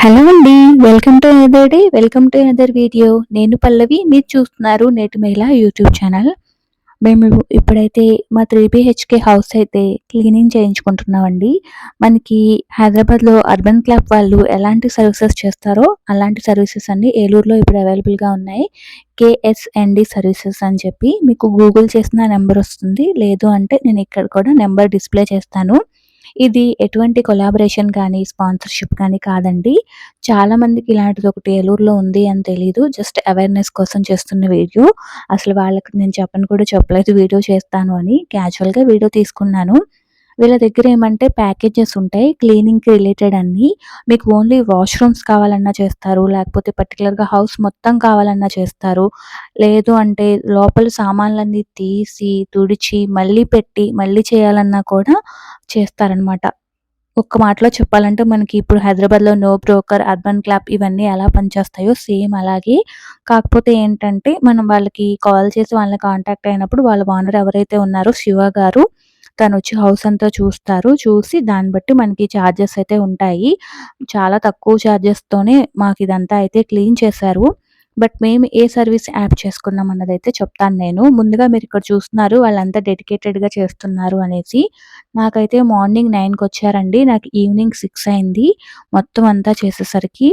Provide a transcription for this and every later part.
Hello అండి. Welcome to another video. నేను పల్లవి. మీరు చూస్తున్నారు నేటి మహిళ యూట్యూబ్ ఛానల్. మేము ఇప్పుడైతే మా 3 బీహెచ్‌కే హౌస్ అయితే క్లీనింగ్ చేయించుకుంటున్నామండి. మనకి హైదరాబాద్‌లో అర్బన్ క్లాప్ వాళ్ళు ఎలాంటి సర్వీసెస్ చేస్తారో అలాంటి సర్వీసెస్ అన్నీ ఏలూరులో ఇప్పుడు అవైలబుల్‌గా ఉన్నాయి. కేఎస్ఎన్‌డి సర్వీసెస్ అని చెప్పి మీకు గూగుల్ చేసిన నెంబర్ వస్తుంది. లేదు అంటే నేను ఇక్కడ కూడా నెంబర్ డిస్‌ప్లే చేస్తాను. ఇది ఎటువంటి కొలాబరేషన్ కానీ, స్పాన్సర్‌షిప్ కానీ కాదండి. చాలా మందికి ఇలాంటిదొకటి ఏలూరులో ఉంది అని తెలీదు. జస్ట్ అవేర్‌నెస్ కోసం చేస్తున్న వీడియో. అసలు వాళ్ళకి నేను చెప్పను కూడా చెప్పలేదు వీడియో చేస్తాను అని. క్యాజువల్‌గా వీడియో తీసుకున్నాను. వీళ్ళ దగ్గర ఏమంటే ప్యాకేజెస్ ఉంటాయి. క్లీనింగ్‌కి రిలేటెడ్ అన్నీ. మీకు ఓన్లీ వాష్‌రూమ్స్ కావాలన్నా చేస్తారు. లేకపోతే పర్టిక్యులర్‌గా హౌస్ మొత్తం కావాలన్నా చేస్తారు. లేదు అంటే లోపల సామాన్లన్నీ తీసి, తుడిచి, మళ్ళీ పెట్టి, మళ్ళీ చేయాలన్నా కూడా చేస్తారనమాట. ఒక్క మాటలో చెప్పాలంటే మనకి ఇప్పుడు హైదరాబాద్‌లో నో బ్రోకర్, అర్బన్ క్లాప్ ఇవన్నీ ఎలా పనిచేస్తాయో సేమ్ అలాగే. కాకపోతే ఏంటంటే మనం వాళ్ళకి కాల్ చేసి వాళ్ళని కాంటాక్ట్ అయినప్పుడు వాళ్ళ ఓనర్ ఎవరైతే ఉన్నారో శివ గారు తనొచ్చి హౌస్ అంతా చూస్తారు. చూసి దాన్ని బట్టి మనకి చార్జెస్ అయితే ఉంటాయి. చాలా తక్కువ చార్జెస్‌తోనే మాకిదంతా అయితే క్లీన్ చేశారు. బట్ మేము ఏ సర్వీస్ యాప్ చేసుకున్నాం అన్నదైతే చెప్తాను నేను. ముందుగా మీరిక్కడ చూస్తున్నారు వాళ్ళంతా డెడికేటెడ్‌గా చేస్తున్నారు అనేసి. నాకైతే మార్నింగ్ 9:00కొచ్చారండి. నాకు ఈవినింగ్ 6 అయింది. మొత్తం అంతా చేసేసరికి.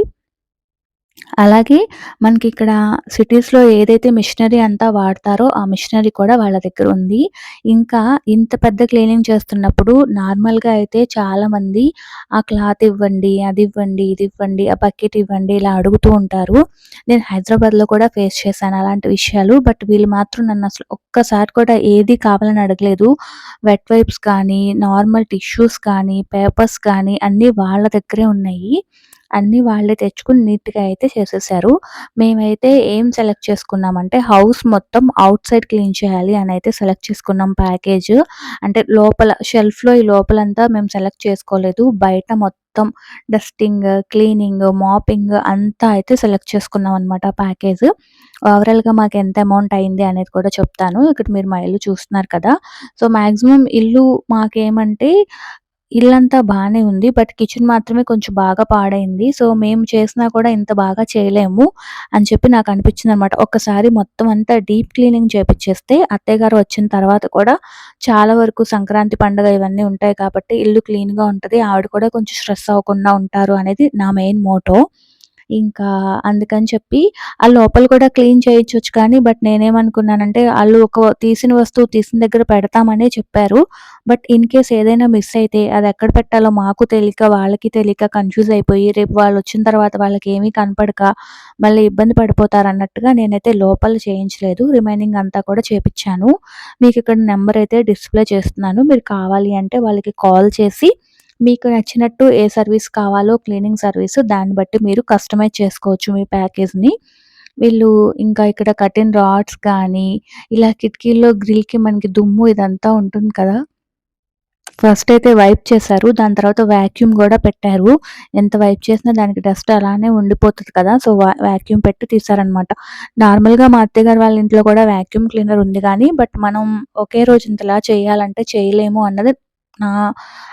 అలాగే మనకిక్కడ సిటీస్‌లో ఏదైతే మిషనరీ అంతా వాడతారో, ఆ మిషనరీ కూడా వాళ్ళ దగ్గర ఉంది. ఇంకా ఇంత పెద్ద క్లీనింగ్ చేస్తున్నప్పుడు నార్మల్‌గా అయితే చాలామంది ఆ క్లాత్ ఇవ్వండి, అది ఇవ్వండి, ఇది ఇవ్వండి, ఆ బకెట్ ఇవ్వండి ఇలా అడుగుతూ ఉంటారు. నేను హైదరాబాద్‌లో కూడా ఫేస్ చేశాను అలాంటి విషయాలు. బట్ వీళ్ళు మాత్రం నన్నసలు ఒక్కసారి కూడా ఏది కావాలని అడగలేదు. వెట్ వైప్స్ కానీ, నార్మల్ టిష్యూస్ కానీ, పేపర్స్ కానీ అన్నీ వాళ్ళ దగ్గరే ఉన్నాయి. అన్నీ వాళ్ళే తెచ్చుకొని నీట్‌గా అయితే చేసేసారు. మేమైతే ఏం సెలెక్ట్ చేసుకున్నామంటే హౌస్ మొత్తం ఔట్ సైడ్ క్లీన్ చేయాలి అనైతే సెలెక్ట్ చేసుకున్నాం ప్యాకేజ్. అంటే లోపల షెల్ఫ్‌లో ఈ లోపలంతా మేము సెలెక్ట్ చేసుకోలేదు. బయట మొత్తం డస్టింగ్, క్లీనింగ్, మాపింగ్ అంతా అయితే సెలెక్ట్ చేసుకున్నామనమాట ప్యాకేజ్. ఓవరాల్‌గా మాకెంత అమౌంట్ అయింది అనేది కూడా చెప్తాను. ఇక్కడ మీరు మా ఇల్లు చూస్తున్నారు కదా! సో, మాక్సిమం ఇల్లు మాకేమంటే ఇల్లంతా బానే ఉంది. బట్ కిచెన్ మాత్రమే కొంచెం బాగా పాడైంది. సో, మేము చేసినా కూడా ఇంత బాగా చేయలేము అని చెప్పి నాకనిపించిందనమాట. ఒక్కసారి మొత్తం అంతా డీప్ క్లీనింగ్ చేపిచ్చేస్తే అత్తయ్య గారు వచ్చిన తర్వాత కూడా చాలా వరకు సంక్రాంతి పండుగ ఇవన్నీ ఉంటాయి కాబట్టి ఇల్లు క్లీన్‌గా ఉంటది. ఆవిడ కూడా కొంచెం స్ట్రెస్ అవ్వకుండా ఉంటారు అనేది నా మెయిన్ మోటో. ఇంకా అందుకని చెప్పి ఆ లోపల కూడా క్లీన్ చేయించొచ్చు కానీ బట్ నేనేమనుకున్నానంటే ఆళ్ళు ఒక తీసిన వస్తువు తీసిన దగ్గర పెడతామనే చెప్పారు. బట్ ఇన్ కేస్ ఏదైనా మిస్ అయితే అది ఎక్కడ పెట్టాలో మాకు తెలియక, వాళ్ళకి తెలియక కన్‌ఫ్యూజ్ అయిపోయి రేపు వాళ్ళొచ్చిన తర్వాత వాళ్ళకేమీ కనపడక మళ్ళీ ఇబ్బంది పడిపోతారన్నట్టుగా నేనైతే లోపల చేయించలేదు. రిమైనింగ్ అంతా కూడా చేపిచ్చాను. మీకిక్కడ నంబర్ అయితే డిస్‌ప్లే చేస్తున్నాను. మీరు కావాలి అంటే వాళ్ళకి కాల్ చేసి మీకు నచ్చినట్టు ఏ సర్వీస్ కావాలో క్లీనింగ్ సర్వీస్ దాన్ని బట్టి మీరు కస్టమైజ్ చేసుకోవచ్చు మీ ప్యాకేజ్‌ని. వీళ్ళు ఇంకా ఇక్కడ కర్టెన్ రాడ్స్ కానీ, ఇలా కిటికీల్లో గ్రిల్‌కి మనకి దుమ్ము ఇదంతా ఉంటుంది కదా! ఫస్ట్ అయితే వైప్ చేశారు. దాని తర్వాత వాక్యూమ్ గూడా పెట్టారు. ఎంత వైప్ చేసినా దానికి డస్ట్ అలానే ఉండిపోతది కదా! సో, వాక్యూమ్ పెట్టి తీశారనమాట. నార్మల్‌గా మా అత్తయ్య గారు వాళ్ళ ఇంట్లో కూడా వాక్యూమ్ క్లీనర్ ఉంది గానీ, బట్ మనం ఒకే రోజు ఇంతలా చేయాలంటే చేయలేము అన్నది నా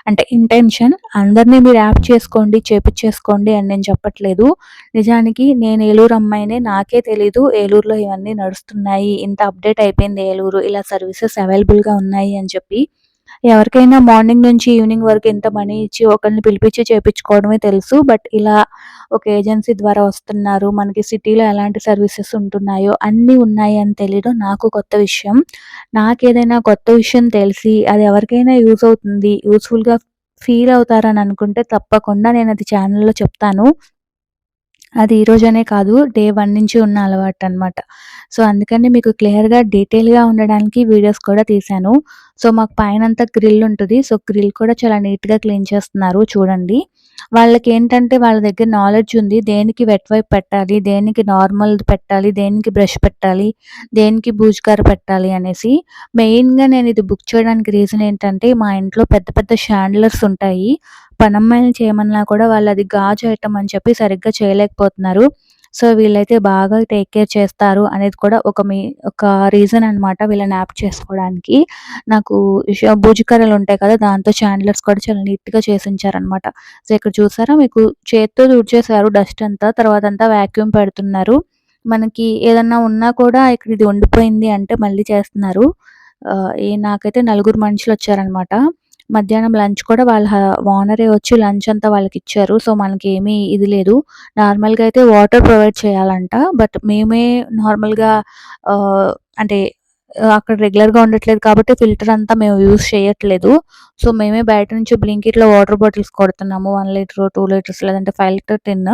అంటే ఇంటెన్షన్. అందరిని మీరు యాప్ చేసుకోండి, చేపిచ్చేసుకోండి అని నేను చెప్పట్లేదు. నిజానికి నేను ఏలూరు అమ్మాయినే. నాకే తెలీదు ఏలూరులో ఇవన్నీ నడుస్తున్నాయి. ఇంత అప్‌డేట్ అయిపోయింది ఏలూరు. ఇలా సర్వీసెస్ అవైలబుల్‌గా ఉన్నాయి అని చెప్పి. ఎవరికైనా మార్నింగ్ నుంచి ఈవినింగ్ వరకు ఇంత మనీ ఇచ్చి ఒకళ్ళని పిలిపించి చేపించుకోవడమే తెలుసు. బట్ ఇలా ఒక ఏజెన్సీ ద్వారా వస్తున్నారు. మనకి సిటీలో ఎలాంటి సర్వీసెస్ ఉంటున్నాయో అన్నీ ఉన్నాయి అని తెలీడం నాకు కొత్త విషయం. నాకేదైనా కొత్త విషయం తెలిసి అది ఎవరికైనా యూజ్ అవుతుంది, యూజ్‌ఫుల్‌గా ఫీల్ అవుతారని అనుకుంటే తప్పకుండా నేనది ఛానెల్‌లో చెప్తాను. అది ఈరోజనే కాదు. డే 1 నుంచి ఉన్న అలవాటనమాట. సో, అందుకని మీకు క్లియర్‌గా, డీటెయిల్‌గా ఉండడానికి వీడియోస్ కూడా తీశాను. సో, మాకు పైనంతా గ్రిల్ ఉంటది. సో, గ్రిల్ కూడా చాలా నీట్‌గా క్లీన్ చేస్తున్నారు చూడండి. వాళ్ళకేంటంటే వాళ్ళ దగ్గర నాలెడ్జ్ ఉంది. దేనికి వెట్ వైప్ పెట్టాలి, దేనికి నార్మల్‌ది పెట్టాలి, దేనికి బ్రష్ పెట్టాలి, దేనికి బూజుకార పెట్టాలి అనేసి. మెయిన్‌గా నేనిది బుక్ చేయడానికి రీజన్ ఏంటంటే, మా ఇంట్లో పెద్ద పెద్ద షాండ్లర్స్ ఉంటాయి. పనమ్మాయిలని చేయమన్నా కూడా వాళ్ళది గాజు ఐటెమ్ అని చెప్పి సరిగ్గా చేయలేకపోతున్నారు. సో, వీళ్ళైతే బాగా టేక్ కేర్ చేస్తారు అనేది కూడా ఒక రీజన్ అనమాట వీళ్ళని యాప్ చేసుకోవడానికి. నాకు బూజు కర్రలుంటాయి కదా! దాంతో చాండిలర్స్ కూడా చాలా నీట్‌గా చేసుంచారనమాట. సో, ఇక్కడ చూసారా మీకు చేత్తో తుడిచేశారు డస్ట్ అంతా. తర్వాతంతా వాక్యూమ్ పెడుతున్నారు. మనకి ఏదన్నా ఉన్నా కూడా ఇక్కడ ఇది ఉండిపోయింది అంటే మళ్ళీ చేస్తున్నారు. నాకైతే నలుగురు మనుషులొచ్చారనమాట. మధ్యాహ్నం లంచ్ కూడా వాళ్ళ ఓనరే వచ్చి లంచ్ అంతా వాళ్ళకిచ్చారు. సో, మనకేమీ ఇది లేదు. నార్మల్‌గా అయితే వాటర్ ప్రొవైడ్ చేయాలంట. బట్ మేమే నార్మల్‌గా అంటే అక్కడ రెగ్యులర్‌గా ఉండట్లేదు కాబట్టి ఫిల్టర్ అంతా మేము యూజ్ చేయట్లేదు. సో, మేమే బయట నుంచి బ్లింకిట్‌లో వాటర్ బాటిల్స్ కొడుతున్నాము. 1 లీటరు, 2 లీటర్స్ లేదంటే 5 లీటర్ టిన్.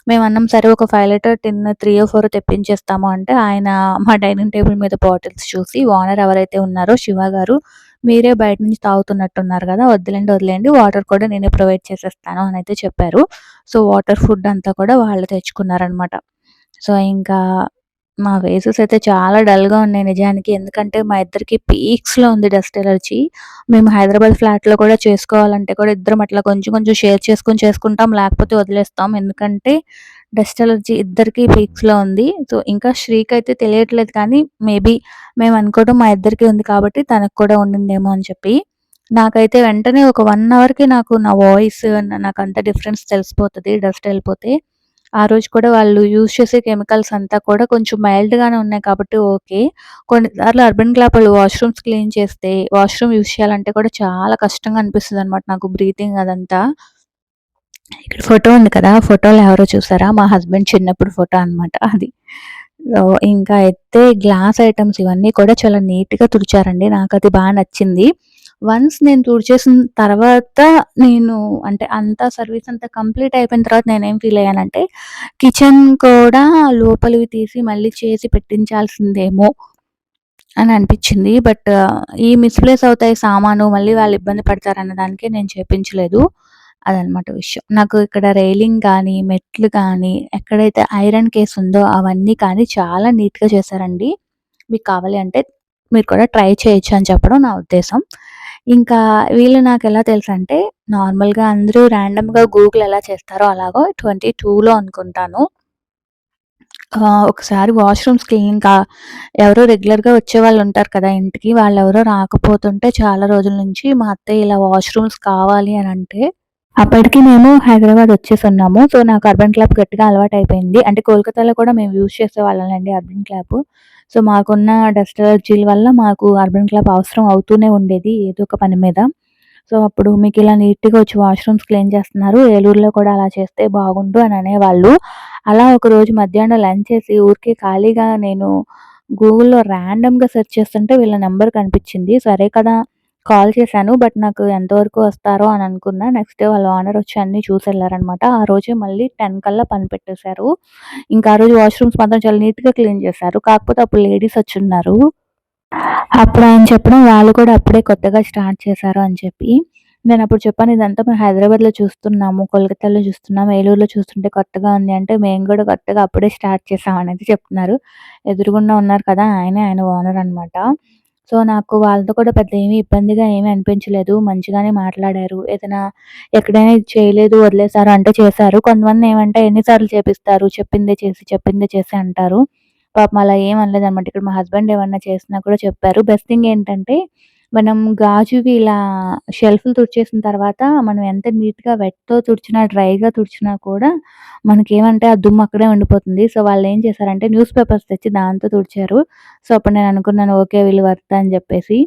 మేమన్నాం సరే ఒక 5 లీటర్ టిన్ 3 తెప్పించేస్తాము అంటే ఆయన మా డైనింగ్ టేబుల్ మీద బాటిల్స్ చూసి ఓనర్ ఎవరైతే ఉన్నారో శివ గారు, "మీరే బయట నుంచి తాగుతున్నట్టున్నారు గదా! వద్దులెండి, వదిలేయండి. వాటర్ కూడా నేనే ప్రొవైడ్ చేసేస్తాను" అనైతే చెప్పారు. సో, వాటర్, ఫుడ్ అంతా కూడా వాళ్ళు తెచ్చుకున్నారనమాట. సో, ఇంకా మా ఫేసెస్ అయితే చాలా డల్‌గా ఉన్నాయి నిజానికి. ఎందుకంటే మా ఇద్దరికి పీక్స్‌లో ఉంది డస్ట్ ఎలర్జీ. మేము హైదరాబాద్ ఫ్లాట్‌లో కూడా చేసుకోవాలంటే కూడా ఇద్దరం అట్లా కొంచెం కొంచెం షేర్ చేసుకొని చేసుకుంటాం. లేకపోతే వదిలేస్తాం. ఎందుకంటే డస్ట్ ఎలర్జీ ఇద్దరికీ పీక్స్‌లో ఉంది. సో, ఇంకా శ్రీకైతే తెలియట్లేదు కానీ మేబీ మేము అనుకోవడం మా ఇద్దరికీ ఉంది కాబట్టి తనకు కూడా ఉండిందేమో అని చెప్పి. నాకైతే వెంటనే ఒక 1 అవర్‌కి నా వాయిస్ నాకంత డిఫరెన్స్ తెలిసిపోతది డస్ట్ ఎళ్ళిపోతే. ఆ రోజు కూడా వాళ్ళు యూజ్ చేసే కెమికల్స్ అంతా కూడా కొంచెం మైల్డ్‌గానే ఉన్నాయి కాబట్టి ఓకే. కొన్నిసార్లు అర్బన్ క్లాపర్‌లు వాష్‌రూమ్స్ క్లీన్ చేస్తే వాష్‌రూమ్ యూజ్ చేయాలంటే కూడా చాలా కష్టంగా అనిపిస్తదనమాట నాకు బ్రీతింగ్ అదంతా. ఇక్కడ ఫోటో ఉంది కదా! ఫోటోలో ఎవరో చూసారా? మా హస్బెండ్ చిన్నప్పుడు ఫోటో అనమాట అది. సో, ఇంకా అయితే గ్లాస్ ఐటెమ్స్ ఇవన్నీ కూడా చాలా నీట్‌గా తుడిచారండి. నాకది నచ్చింది. వన్స్ నేను తుడిచేసిన తర్వాత నేను అంటే సర్వీస్ అంతా కంప్లీట్ అయిపోయిన తర్వాత నేనేం ఫీల్ అయ్యానంటే, కిచెన్ కూడా లోపలివి తీసి మళ్ళీ చేసి పెట్టించాల్సిందేమో అని అనిపిచ్చింది. బట్ ఈ మిస్‌ప్లేస్ అవుతాయి సామాను మళ్ళీ వాళ్ళు ఇబ్బంది పడతారన్న దానికే నేను చేపించలేదు. అదనమాట విషయం. నాకు ఇక్కడ రైలింగ్ కానీ, మెట్లు కానీ, ఎక్కడైతే ఐరన్ కేస్ ఉందో అవన్నీ కానీ చాలా నీట్‌గా చేశారండి. మీకు కావాలి అంటే మీరు కూడా ట్రై చేయొచ్చు అని చెప్పడం నా ఉద్దేశం. ఇంకా వీళ్ళు నాకెలా తెలుసంటే నార్మల్‌గా అందరూ ర్యాండమ్‌గా గూగుల్ ఎలా చేస్తారో అలాగా 22లో అనుకుంటాను. ఒకసారి వాష్‌రూమ్స్ ఎవరో రెగ్యులర్‌గా వచ్చేవాళ్ళుంటారు కదా ఇంటికి. వాళ్ళెవరో రాకపోతుంటే చాలా రోజుల నుంచి మా అత్తయ్య ఇలా వాష్‌రూమ్స్ కావాలి అనంటే అప్పటికి మేము హైదరాబాద్ వచ్చేసున్నాము. సో, నాకు అర్బన్ క్లాప్ గట్టిగా అలవాటయిపోయింది. అంటే కోల్కతాలో కూడా మేము యూజ్ చేసేవాళ్ళంలెండి అర్బన్ క్లాపు. సో, మాకున్న డస్ట్ అలర్జీల వల్ల మాకు అర్బన్ క్లాప్ అవసరం అవుతూనే ఉండేది ఏదో ఒక పని మీద. సో, అప్పుడు మీకిలా నీట్‌గా వచ్చి వాష్‌రూమ్స్ క్లీన్ చేస్తున్నారు. ఏలూరులో కూడా అలా చేస్తే బాగుండు అని అనేవాళ్ళు. అలా ఒకరోజు మధ్యాహ్నం లంచ్ చేసి ఊరికే ఖాళీగా నేను గూగుల్‌లో ర్యాండమ్‌గా సెర్చ్ చేస్తుంటే వీళ్ళ నంబర్ కనిపించింది. సరే కదా! కాల్ చేశాను. బట్ నాకు ఎంతవరకు వస్తారో అని అనుకున్నా. నెక్స్ట్ డే వాళ్ళ ఓనర్ వచ్చి అన్నీ చూసెళ్లారనమాట. ఆ రోజే మళ్ళీ 10 కల్లా పని పెట్టేశారు. ఇంకా ఆ రోజు వాష్‌రూమ్స్ మాత్రం చాలా నీట్‌గా క్లీన్ చేశారు. కాకపోతే అప్పుడు లేడీస్ వచ్చున్నారు. అప్పుడు ఆయన చెప్పడం వాళ్ళు కూడా అప్పుడే కొత్తగా స్టార్ట్ చేశారు అని చెప్పి. నేనప్పుడు చెప్పాను ఇదంతా మేము హైదరాబాద్‌లో చూస్తున్నాము, కోల్కతాలో చూస్తున్నాము, ఏలూరులో చూస్తుంటే కొత్తగా ఉంది అంటే, మేము కూడా కొత్తగా అప్పుడే స్టార్ట్ చేశాం అనేది చెప్తున్నారు. ఎదురుగుండా ఉన్నారు కదా! ఆయన ఓనర్ అనమాట. సో, నాకు వాళ్ళతో కూడా పెద్ద ఇబ్బందిగా ఏమీ అనిపించలేదు. మంచిగానే మాట్లాడారు. ఎక్కడైనా ఇది చేయలేదు, వదిలేసారు అంటే చేశారు. కొంతమంది ఏమంటే ఎన్ని సార్లు చేపిస్తారు, చెప్పిందే చేసి అంటారు. పాపం అలా ఏం అనలేదనమాట. ఇక్కడ మా హస్బెండ్ ఏమన్నా చేసినా కూడా చెప్పారు. బెస్ట్ థింగ్ ఏంటంటే, మనం గాజువి ఇలా షెల్ఫ్‌లు తుడిచేసిన తర్వాత మనం ఎంత నీట్‌గా వెట్‌తో తుడిచినా, డ్రైగా తుడిచినా కూడా మనకేమంటే ఆ దుమ్ము అక్కడే ఉండిపోతుంది. సో, వాళ్ళేం చేశారంటే న్యూస్ పేపర్స్ తెచ్చి దాంతో తుడిచారు. సో, అప్పుడు నేను అనుకున్నాను ఓకే. వీళ్ళు వర్త్ అని చెప్పేసి.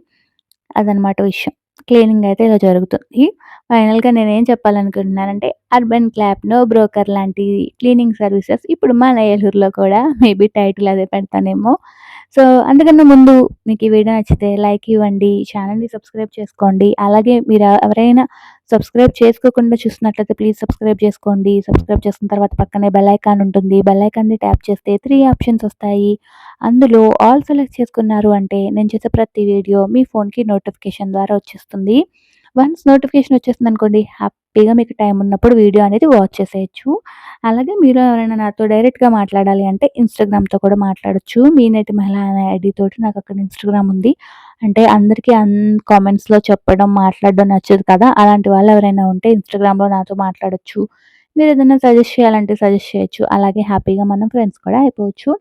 అదనమాట విషయం. క్లీనింగ్ అయితే ఇలా జరుగుతుంది. ఫైనల్‌గా నేనేం చెప్పాలనుకుంటున్నానంటే, అర్బన్ క్లాప్, నో బ్రోకర్ లాంటి క్లీనింగ్ సర్వీసెస్ ఇప్పుడు మన ఏలూరులో కూడా మేబీ టైటిల్ అదే పెడతానేమో. సో, అంతకన్నా ముందు మీకు ఈ వీడియో నచ్చితే లైక్ ఇవ్వండి. ఛానెల్‌ని సబ్స్క్రైబ్ చేసుకోండి. అలాగే మీరు ఎవరైనా సబ్స్క్రైబ్ చేసుకోకుండా చూస్తున్నట్లయితే ప్లీజ్ సబ్స్క్రైబ్ చేసుకోండి. సబ్స్క్రైబ్ చేసుకున్న తర్వాత పక్కనే బెల్ ఐకాన్ ఉంటుంది. బెల్ ఐకాన్‌ని ట్యాప్ చేస్తే 3 ఆప్షన్స్ వస్తాయి. అందులో ఆల్ సెలెక్ట్ చేసుకున్నారు అంటే నేను చేసే ప్రతి వీడియో మీ ఫోన్‌కి నోటిఫికేషన్ ద్వారా వచ్చేస్తుంది. వన్స్ నోటిఫికేషన్ వచ్చేసిందనుకోండి హ్యాపీగా మీకు టైం ఉన్నప్పుడు వీడియో అనేది వాచ్ చేసేయొచ్చు. అలాగే మీరు ఎవరైనా నాతో డైరెక్ట్‌గా మాట్లాడాలి అంటే ఇన్‌స్టాగ్రామ్‌తో కూడా మాట్లాడొచ్చు. మీ నేటి మహిళ అనే ఐడీ తోటి నాకక్కడ ఇన్‌స్టాగ్రామ్ ఉంది. అంటే అందరికీ కామెంట్స్‌లో చెప్పడం, మాట్లాడడం నచ్చదు కదా! అలాంటి వాళ్ళు ఎవరైనా ఉంటే ఇన్‌స్టాగ్రామ్‌లో నాతో మాట్లాడొచ్చు. మీరేదైనా సజెస్ట్ చేయాలంటే సజెస్ట్ చేయొచ్చు. అలాగే హ్యాపీగా మనం ఫ్రెండ్స్ కూడా అయిపోవచ్చు.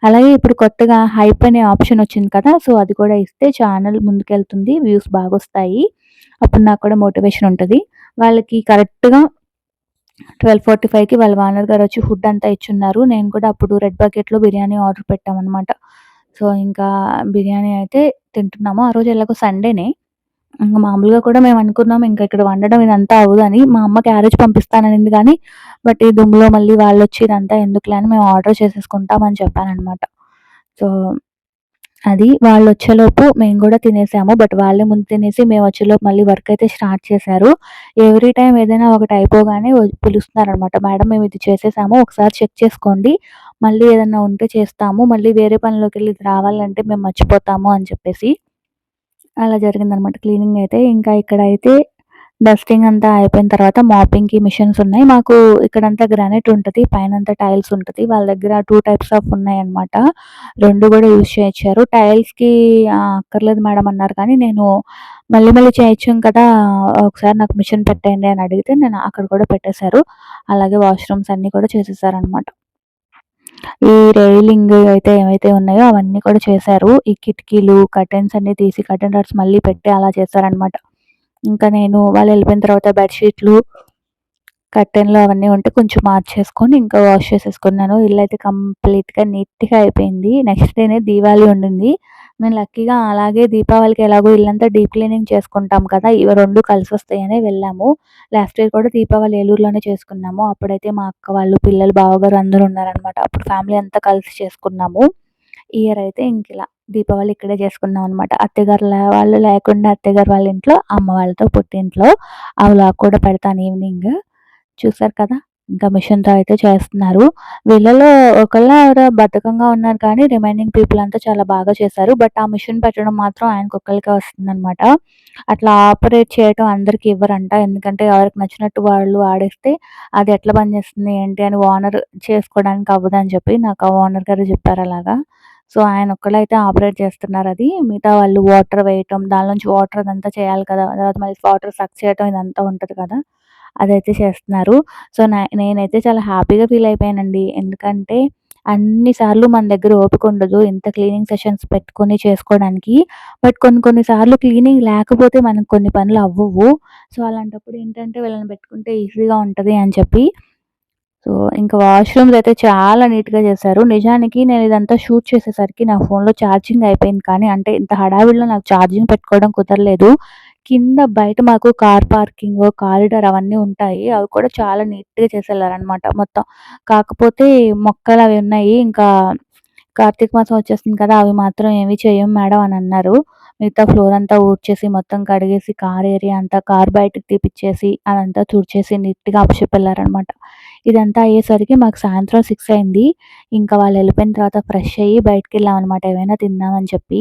అలాగే ఇప్పుడు కొత్తగా హైప్ అనే ఆప్షన్ వచ్చింది కదా! సో, అది కూడా ఇస్తే ఛానల్ ముందుకెళ్తుంది. వ్యూస్ బాగొస్తాయి. అప్పుడు నాకు కూడా మోటివేషన్ ఉంటది. వాళ్ళకి కరెక్ట్‌గా 12:45కి వాళ్ళ ఓనర్ గారొచ్చి ఫుడ్ అంతా ఇచ్చున్నారు. నేను కూడా అప్పుడు రెడ్ బకెట్‌లో బిర్యానీ ఆర్డర్ పెట్టామనమాట. సో, ఇంకా బిర్యానీ అయితే తింటున్నాము. ఆ రోజు ఎలాగో సండేనే. ఇంక మామూలుగా కూడా మేమనుకున్నాం ఇంక ఇక్కడ వండడం ఇదంతా అవ్వదని. మా అమ్మ క్యారేజ్ పంపిస్తాననింది గానీ, బట్ ఈ దుమ్ములో మళ్ళీ వాళ్ళొచ్చి ఇదంతా ఎందుకులే అని మేము ఆర్డర్ చేసేసుకుంటాం అని చెప్పాననమాట. సో, అది వాళ్ళొచ్చేలోపు మేము గూడా తినేసాము. బట్ వాళ్ళే ముందు తినేసి మేమొచ్చేలోపు మళ్ళీ వర్క్ అయితే స్టార్ట్ చేశారు. ఎవ్రీ టైమ్ ఏదైనా ఒకటి అయిపోగానే పిలుస్తున్నారనమాట. మేడం మేమిది చేసేసాము. ఒకసారి చెక్ చేసుకోండి. మళ్ళీ ఏదన్నా ఉంటే చేస్తాము. మళ్ళీ వేరే పనిలోకెళ్ళి ఇది రావాలంటే మేము మర్చిపోతాము అని చెప్పేసి. అలా జరిగిందనమాట క్లీనింగ్ అయితే. ఇంకా ఇక్కడైతే డస్టింగ్ అంతా అయిపోయిన తర్వాత మాపింగ్‌కి మిషన్స్ ఉన్నాయి. మాకు ఇక్కడంతా గ్రానైట్ ఉంటది. పైనంతా టైల్స్ ఉంటది. వాళ్ళ దగ్గర 2 టైప్స్ ఆఫ్ ఉన్నాయన్నమాట. 2 గూడా యూజ్ చేయిచ్చారు. టైల్స్‌కి అక్కర్లేదు మేడం అన్నారు కానీ, నేను మళ్ళీ మళ్ళీ చేయిచ్చాం కదా! ఒకసారి నాకు మిషన్ పెట్టేయండి అని అడిగితే నేను అక్కడ కూడా పెట్టేశారు. అలాగే వాష్‌రూమ్స్ అన్నీ కూడా చేసేసారనమాట. ఈ రైలింగ్ అయితే ఏవైతే ఉన్నాయో అవన్నీ కూడా చేశారు. ఈ కిటికీలు, కర్టెన్స్ అన్నీ తీసి కర్టెన్ రాడ్స్ మళ్ళీ పెట్టి అలా చేశారనమాట. ఇంకా నేను వాళ్ళెళ్ళిపోయిన తర్వాత బెడ్‌షీట్లు, కర్టెన్‌లు అవన్నీ ఉంటే కొంచెం మార్చేసుకొని ఇంకా వాష్ చేసేసుకున్నాను. ఇల్లయితే కంప్లీట్‌గా నీట్‌గా అయిపోయింది. నెక్స్ట్ డేనే దీవాళి ఉండింది. మేము లక్కీగా అలాగే దీపావళికి ఎలాగో ఇల్లంతా డీప్ క్లీనింగ్ చేసుకుంటాం కదా! ఇవి 2 కలిసొస్తాయనే వెళ్ళాము. లాస్ట్ ఇయర్ కూడా దీపావళి ఏలూరులోనే చేసుకున్నాము. అప్పుడైతే మా అక్క వాళ్ళు, పిల్లలు, బావగారు అందరూ ఉన్నారనమాట. అప్పుడు ఫ్యామిలీ అంతా కలిసి చేసుకున్నాము. ఈ ఇయర్ అయితే ఇంకిలా దీపావళి ఇక్కడే చేసుకున్నాం అనమాట. అత్తయ్యగారు వాళ్ళు లేకుండా అత్తయ్యగారు వాళ్ళ ఇంట్లో, అమ్మ వాళ్ళతో పుట్టింట్లో. ఆ వ్లాగ్ కూడా పెడతాను ఈవినింగ్. చూసారు కదా! ఇంకా మిషన్‌తో అయితే చేస్తున్నారు. వీళ్ళలో ఒకళ్ళో ఎవరో బద్ధకంగా ఉన్నారు కానీ రిమైనింగ్ పీపుల్ అంతా చాలా బాగా చేశారు. బట్ ఆ మిషన్ పెట్టడం మాత్రం ఆయనకొక్కళ్ళకే వస్తుందనమాట. అట్లా ఆపరేట్ చేయటం అందరికి ఇవ్వరంట. ఎందుకంటే ఎవరికి నచ్చినట్టు వాళ్ళు ఆడేస్తే అది ఎట్లా పనిచేస్తుంది ఏంటి అని ఓనర్ చేసుకోవడానికి అవ్వదని చెప్పి నాకు ఆ ఓనర్ గారే చెప్పారలాగా. సో, ఆయన ఒక్కళ్ళైతే ఆపరేట్ చేస్తున్నారది. మిగతా వాళ్ళు వాటర్ వేయటం, దానిలోంచి వాటర్ అదంతా చేయాలి కదా! తర్వాత మళ్ళీ వాటర్ సక్ చేయటం ఇదంతా ఉంటది కదా! అదైతే చేస్తున్నారు. సో, నేనైతే చాలా హ్యాపీగా ఫీల్ అయిపోయానండి. ఎందుకంటే అన్ని సార్లు మన దగ్గర ఓపిక ఉండదు. ఇంత క్లీనింగ్ సెషన్స్ పెట్టుకొని చేసుకోవడానికి. బట్ కొన్ని కొన్ని సార్లు క్లీనింగ్ లేకపోతే మనకు కొన్ని పనులు అవ్వవు. సో, అలాంటప్పుడు ఏంటంటే వీళ్ళని పెట్టుకుంటే ఈజీగా ఉంటది అని చెప్పి సో, ఇంకా వాష్‌రూమ్స్ అయితే చాలా నీట్‌గా చేశారు. నిజానికి నేను ఇదంతా షూట్ చేసేసరికి నా ఫోన్‌లో ఛార్జింగ్ అయిపోయింది. కానీ అంటే ఇంత హడావిడిలో నాకు ఛార్జింగ్ పెట్టుకోవడం కుదరలేదు. కింద బయట మాకు కార్ పార్కింగ్, కారిడార్ అవన్నీ ఉంటాయి. అవి కూడా చాలా నీట్‌గా చేసేళ్లారనమాట మొత్తం. కాకపోతే మొక్కలవి ఉన్నాయి. ఇంకా కార్తీక మాసం వచ్చేస్తుంది కదా! అవి మాత్రం ఏమి చెయ్యం మేడం అని అన్నారు. మిగతా ఫ్లోర్ అంతా ఊడ్చేసి, మొత్తం కడిగేసి, కార్ ఏరియా అంతా కార్ బయటకి తీపిచ్చేసి, అదంతా తుడిచేసి నీట్‌గా అప్పచెప్పెళ్లారనమాట. ఇదంతా అయ్యేసరికి మాకు సాయంత్రం 6 అయింది. ఇంకా వాళ్ళెళ్ళిపోయిన తర్వాత ఫ్రెష్ అయ్యి బయటికెళ్ళామనమాట ఏమైనా తిందామని చెప్పి.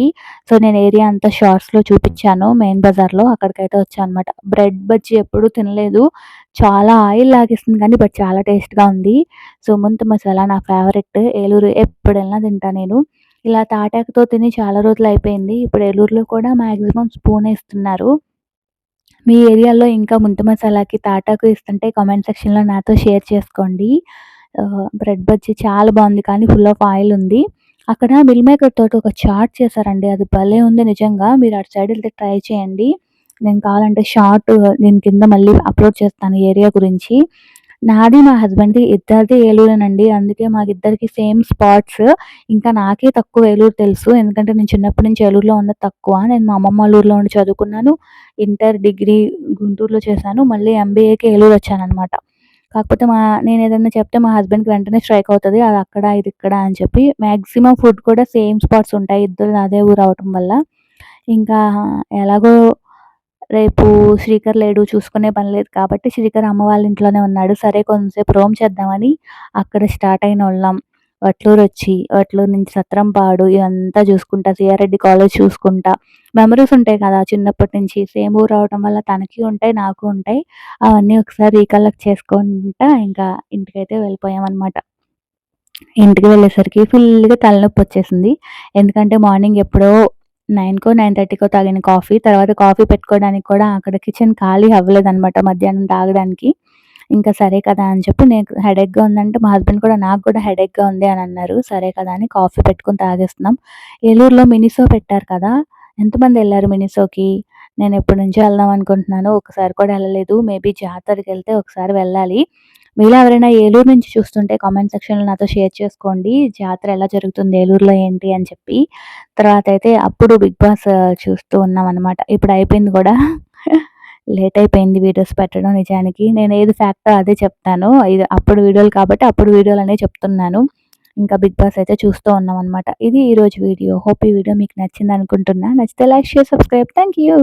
సో, నేను ఏరియా అంతా షార్ట్స్‌లో చూపిచ్చాను మెయిన్ బజార్‌లో. అక్కడికైతే వచ్చా అనమాట. బ్రెడ్ బజ్జీ ఎప్పుడూ తినలేదు. చాలా ఆయిల్ లాగేస్తుంది కానీ బట్ చాలా టేస్ట్‌గా ఉంది. సుమంత్ మసాలా నా ఫేవరెట్. ఏలూరు ఎప్పుడెళ్ళినా తింటా నేను. ఇలా తాటాకుతో తిని చాలా రోజులయిపోయింది. ఇప్పుడు ఏలూరులో కూడా మాక్సిమం స్పూనేస్తున్నారు. మీ ఏరియాలో ఇంకా ముంత మసాలాకి తాటాకు ఇస్తుంటే కామెంట్ సెక్షన్‌లో నాతో షేర్ చేసుకోండి. బ్రెడ్ బజ్జీ చాలా బావుంది. కానీ ఫుల్ ఆఫ్ ఆయిల్ ఉంది. అక్కడ మిల్ మేకర్ తోటి ఒక చాట్ చేశారండి. అది భలే ఉంది నిజంగా. మీరు అటు సైడ్ ఎళ్తే ట్రై చేయండి. నేను కావాలంటే షార్ట్ నేను కింద మళ్ళీ అప్‌లోడ్ చేస్తాను ఈ ఏరియా గురించి. నాది, మా హస్బెండ్‌ది ఇద్దరిది ఏలూరేనండి. అందుకే మాకిద్దరికి సేమ్ స్పాట్స్. ఇంకా నాకే తక్కువ ఏలూరు తెలుసు. ఎందుకంటే నేను చిన్నప్పటి నుంచి ఏలూరులో ఉన్నది తక్కువ. నేను మా అమ్మమ్మ వాళ్ళ ఊర్లో ఉండి చదువుకున్నాను. ఇంటర్, డిగ్రీ గుంటూరులో చేశాను. మళ్ళీ ఎంబీఏకి ఏలూరొచ్చాననమాట. కాకపోతే నేనేదన్నా చెప్తే మా హస్బెండ్‌కి వెంటనే స్ట్రైక్ అవుతది. అదక్కడ, ఇదిక్కడ అని చెప్పి. మాక్సిమం ఫుడ్ కూడా సేమ్ స్పాట్స్ ఉంటాయి. ఇద్దరిది అదే ఊరు అవ్వటం వల్ల. ఇంకా ఎలాగో రేపు శ్రీకర్ లేడు. చూసుకునే పని లేదు కాబట్టి శ్రీకర్ అమ్మ వాళ్ళ ఇంట్లోనే ఉన్నాడు. సరే కొంతసేపు రోమ్ చేద్దామని అక్కడ స్టార్ట్ అయినోళ్ళం. వట్లూరొచ్చి, వట్లూరు నుంచి సత్రంపాడు ఇదంతా చూసుకుంటా, సిఆర్‌రెడ్డి కాలేజ్ చూసుకుంటా, మెమోరీస్ ఉంటాయి కదా! చిన్నప్పటి నుంచి సేమ్ ఊరు అవ్వటం వల్ల తనకి ఉంటాయి, నాకు ఉంటాయి. అవన్నీ ఒకసారి రీకలెక్ట్ చేసుకుంటా ఇంకా ఇంటికైతే వెళ్ళిపోయామనమాట. ఇంటికి వెళ్ళేసరికి ఫుల్‌గా తలనొప్పొచ్చేసింది. ఎందుకంటే మార్నింగ్ ఎప్పుడో 9కో, 9:30కో తాగిన కాఫీ. తర్వాత కాఫీ పెట్టుకోవడానికి కూడా అక్కడ కిచెన్ ఖాళీ అవ్వలేదనమాట మధ్యాహ్నం తాగడానికి. ఇంకా సరే కదా అని చెప్పి నేను హెడేక్‌గా ఉందంటే మా హస్బెండ్ కూడా నాకు కూడా హెడేక్‌గా ఉంది అని అన్నారు. సరే కదా అని కాఫీ పెట్టుకొని తాగేస్తున్నాం. ఏలూరులో మినిసో పెట్టారు కదా! ఎంతమందెళ్లారు మినిసోకి? నేను ఎప్పటినుంచో వెళ్దాం అనుకుంటున్నాను. ఒక్కసారి కూడా ఎళ్ళలేదు. మేబీ జాతరకెళ్తే ఒకసారి వెళ్ళాలి. మీలో ఎవరైనా ఏలూరు నుంచి చూస్తుంటే కామెంట్ సెక్షన్‌లో నాతో షేర్ చేసుకోండి. జాతర ఎలా జరుగుతుంది ఏలూరులో ఏంటి అని చెప్పి. తర్వాతయితే అప్పుడు 'బిగ్ బాస్' చూస్తూ ఉన్నామనమాట. ఇప్పుడు అయిపోయింది గూడా. లేట్ అయిపోయింది వీడియోస్ పెట్టడం నిజానికి. నేను ఏది ఫ్యాక్టో అదే చెప్తాను. ఇది అప్పుడు వీడియోలు కాబట్టి అప్పుడు వీడియోలనే చెప్తున్నాను. ఇంకా 'బిగ్ బాస్' అయితే చూస్తూ ఉన్నామనమాట. ఇది ఈరోజు వీడియో. హోప్ ఈ వీడియో మీకు నచ్చిందనుకుంటున్నా. నచ్చితే like, share, subscribe. Thank you.